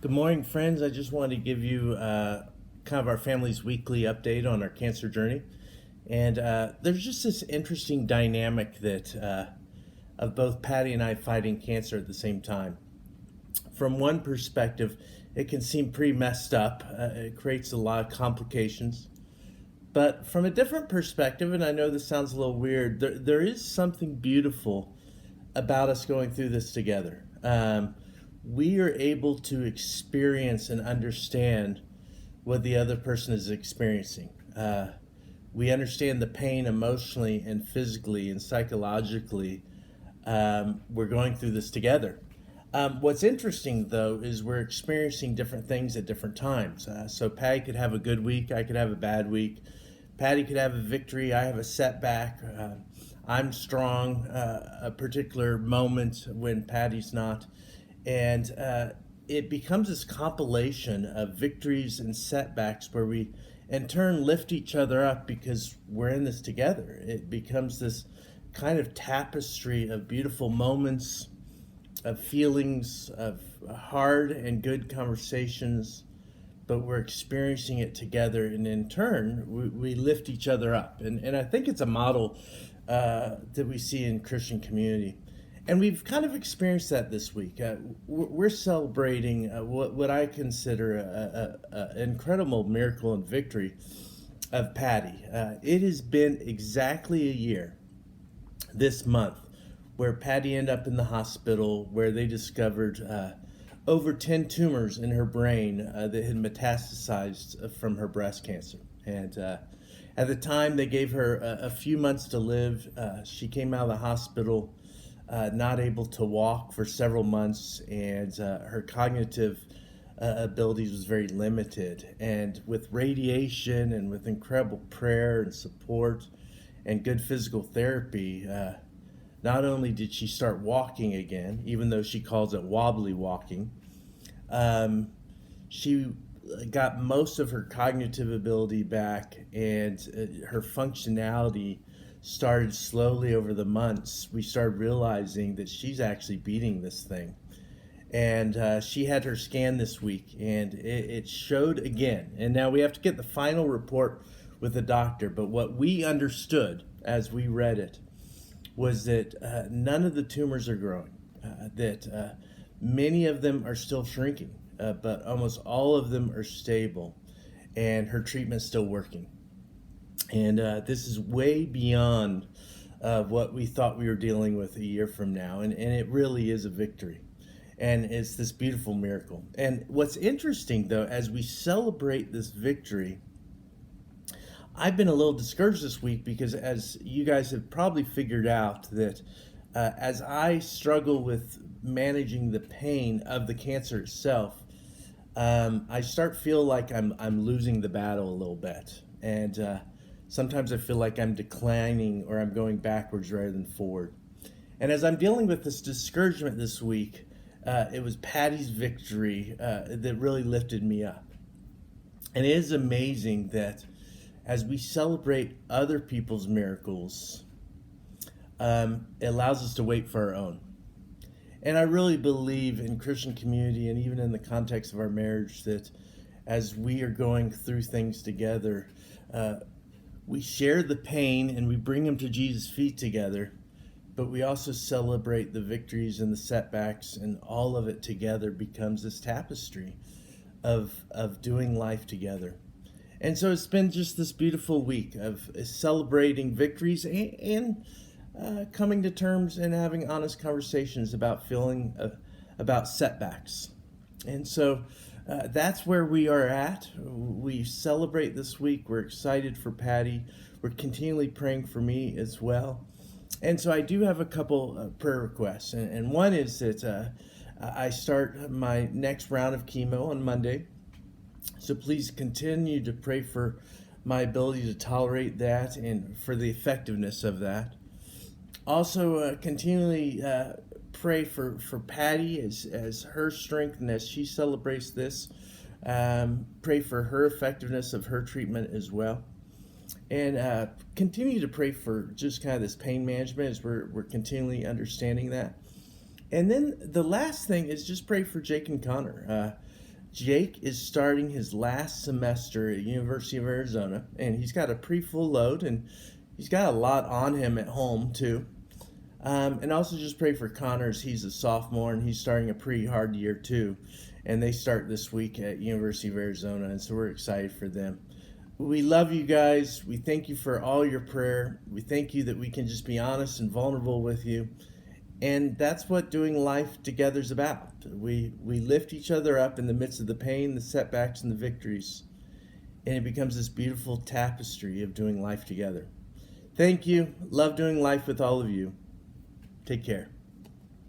Good morning, friends. I just wanted to give you kind of our family's weekly update on our cancer journey. And there's just this interesting dynamic that of both Patty and I fighting cancer at the same time. From one perspective, it can seem pretty messed up. It creates a lot of complications. But from a different perspective, and I know this sounds a little weird, there is something beautiful about us going through this together. We are able to experience and understand what the other person is experiencing. We understand the pain emotionally and physically and psychologically. We're going through this together. What's interesting, though, is we're experiencing different things at different times. So Patty could have a good week, I could have a bad week. Patty could have a victory, I have a setback. I'm strong a particular moment when Patty's not. And it becomes this compilation of victories and setbacks where we, in turn, lift each other up because we're in this together. It becomes this kind of tapestry of beautiful moments, of feelings, of hard and good conversations, but we're experiencing it together, and in turn, we lift each other up. And I think it's a model that we see in Christian community. And we've kind of experienced that this week. We're celebrating what I consider an incredible miracle and victory of Patty. It has been exactly a year this month where Patty ended up in the hospital where they discovered over 10 tumors in her brain that had metastasized from her breast cancer. And at the time, they gave her a few months to live. She came out of the hospital not able to walk for several months, and her cognitive abilities was very limited. And with radiation and with incredible prayer and support and good physical therapy, not only did she start walking again, even though she calls it wobbly walking, she got most of her cognitive ability back, and her functionality started slowly over the months. We started realizing that she's actually beating this thing. And she had her scan this week, and it showed again. And now we have to get the final report with the doctor. But what we understood as we read it was that none of the tumors are growing, that many of them are still shrinking, but almost all of them are stable, and her treatment's still working. And this is way beyond what we thought we were dealing with a year from now. And it really is a victory. And it's this beautiful miracle. And what's interesting, though, as we celebrate this victory, I've been a little discouraged this week because, as you guys have probably figured out, that as I struggle with managing the pain of the cancer itself, I start feel like I'm losing the battle a little bit. And sometimes I feel like I'm declining or I'm going backwards rather than forward. And as I'm dealing with this discouragement this week, it was Patty's victory that really lifted me up. And it is amazing that as we celebrate other people's miracles, it allows us to wait for our own. And I really believe in Christian community, and even in the context of our marriage, that as we are going through things together, we share the pain and we bring them to Jesus' feet together, but we also celebrate the victories and the setbacks, and all of it together becomes this tapestry of doing life together. And so it's been just this beautiful week of celebrating victories and coming to terms and having honest conversations about feeling about setbacks. And so that's where we are at. We celebrate this week. We're excited for Patty. We're continually praying for me as well. And so I do have a couple prayer requests. And one is that I start my next round of chemo on Monday. So please continue to pray for my ability to tolerate that and for the effectiveness of that. Also, continually pray for Patty as her strength and as she celebrates this. Pray for her effectiveness of her treatment as well. And continue to pray for just kind of this pain management as we're continually understanding that. And then the last thing is just pray for Jake and Connor. Jake is starting his last semester at University of Arizona, and he's got a pretty full load, and he's got a lot on him at home too. And also just pray for Connors. He's a sophomore, and he's starting a pretty hard year too. And they start this week at University of Arizona, and so we're excited for them. We love you guys. We thank you for all your prayer. We thank you that we can just be honest and vulnerable with you. And that's what doing life together is about. We lift each other up in the midst of the pain, the setbacks, and the victories. And it becomes this beautiful tapestry of doing life together. Thank you. Love doing life with all of you. Take care.